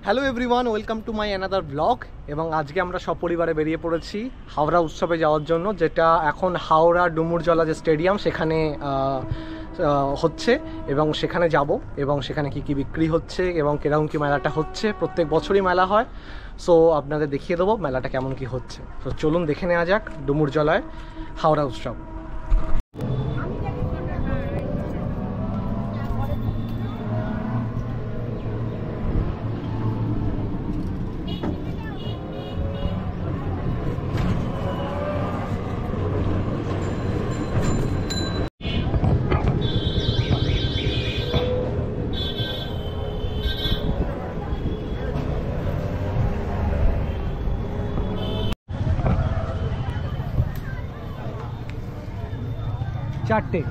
Hello everyone, welcome to my another blog. এবং আজকে আমরা সপরিবারে বেরিয়ে পড়েছি হাওড়া উৎসবে যাওয়ার জন্য, যেটা এখন হাওড়া ডুমুরজলা যে স্টেডিয়াম সেখানে হচ্ছে এবং সেখানে যাব এবং সেখানে কি কি বিক্রি হচ্ছে এবং কিরকম কি মেলাটা হচ্ছে। প্রত্যেক বছরই মেলা হয়, সো আপনাদের দেখিয়ে দেবো মেলাটা কেমন কি হচ্ছে। তো চলুন দেখে নেওয়া যাক ডুমুরজলায় হাওড়া উৎসব। চারটে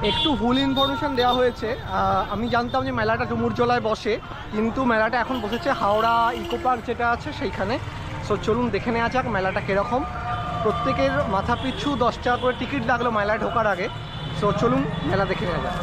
একটু ভুল ইনফরমেশন দেওয়া হয়েছে। আমি জানতাম যে মেলাটা ডুমুরজলায় বসে, কিন্তু মেলাটা এখন বসেছে হাওড়া ইকো পার্ক যেটা আছে সেইখানে। সো চলুন দেখে নেওয়া যাক মেলাটা কীরকম। প্রত্যেকের মাথা পিছু 10 টাকা করে টিকিট লাগলো মেলায় ঢোকার আগে। সো চলুন মেলা দেখে নেওয়া যাক।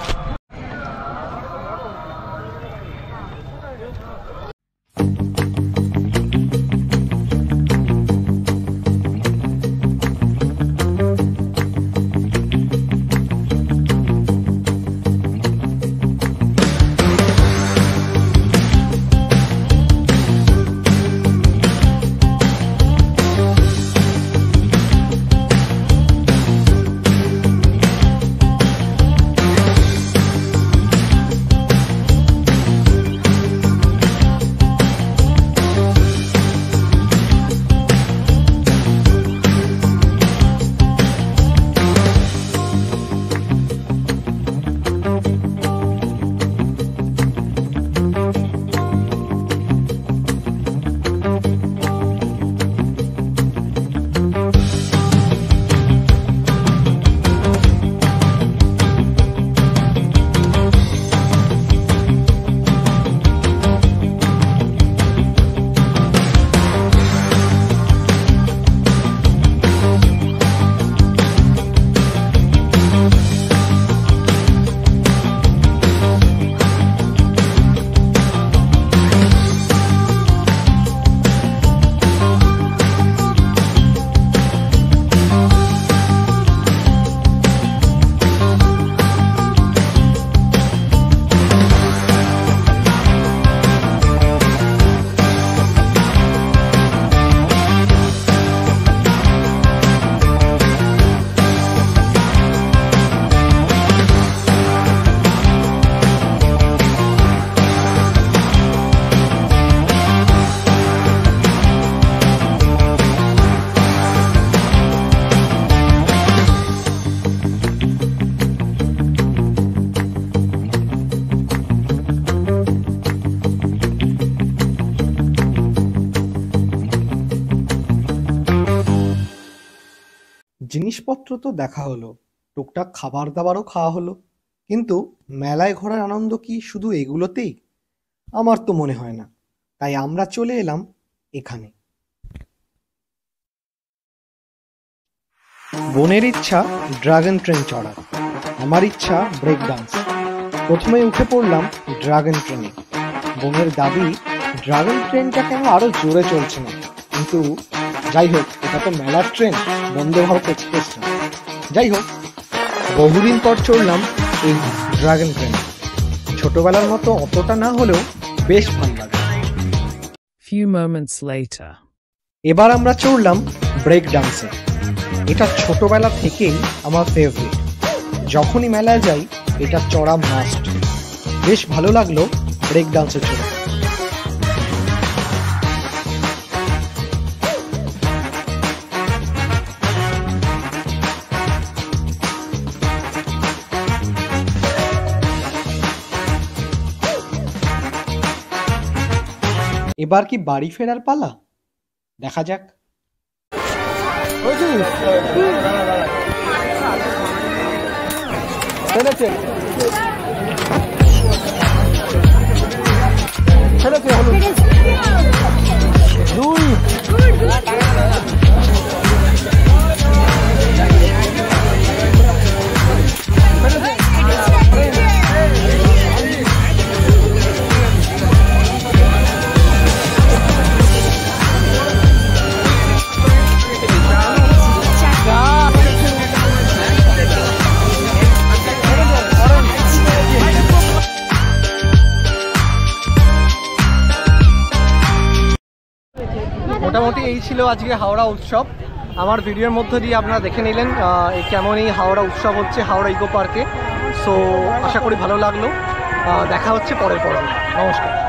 জিনিসপত্র তো দেখা হলো, টুকটাক খাবার দাবারও খাওয়া হলো, কিন্তু মেলায় ঘোরার আনন্দ কি শুধু এগুলোতেই? আমার তো মনে হয় না। তাই আমরা চলে এলাম এখানে। বোনের ইচ্ছা ড্রাগন ট্রেন চড়ার, আমার ইচ্ছা ব্রেক ডান্স। প্রথমে উঠে পড়লাম ড্রাগন ট্রেনে। বোনের দাবি ড্রাগন ট্রেনটা কেন আরো জোরে চলছে না, কিন্তু যাই হোক, এটা তো মেলার ট্রেন, বন্দে ভারত এক্সপ্রেস না। যাই হোক, বহুদিন পর চড়লাম এই ড্রাগন ট্রেন। ছোটবেলার মতো অতটা না হলেও বেশ ভালো লাগে। Few moments later. এবার আমরা চড়লাম ব্রেক ডান্সে। এটা ছোটবেলা থেকেই আমার ফেভারিট। যখনই মেলায় যাই এটা চড়া মাস্ট। বেশ ভালো লাগলো ব্রেক ডান্সে চড়ে। এবার কি বাড়ি ফেরার পালা? দেখা যাক। ছেড়েছে হলুদ দুই এই ছিল আজকে হাওড়া উৎসব। আমার ভিডিওর মধ্য দিয়ে আপনারা দেখে নিলেন কেমন এই হাওড়া উৎসব হচ্ছে হাওড়া ইকো পার্কে। সো আশা করি ভালো লাগলো। দেখা হচ্ছে পরের পর্বে। নমস্কার।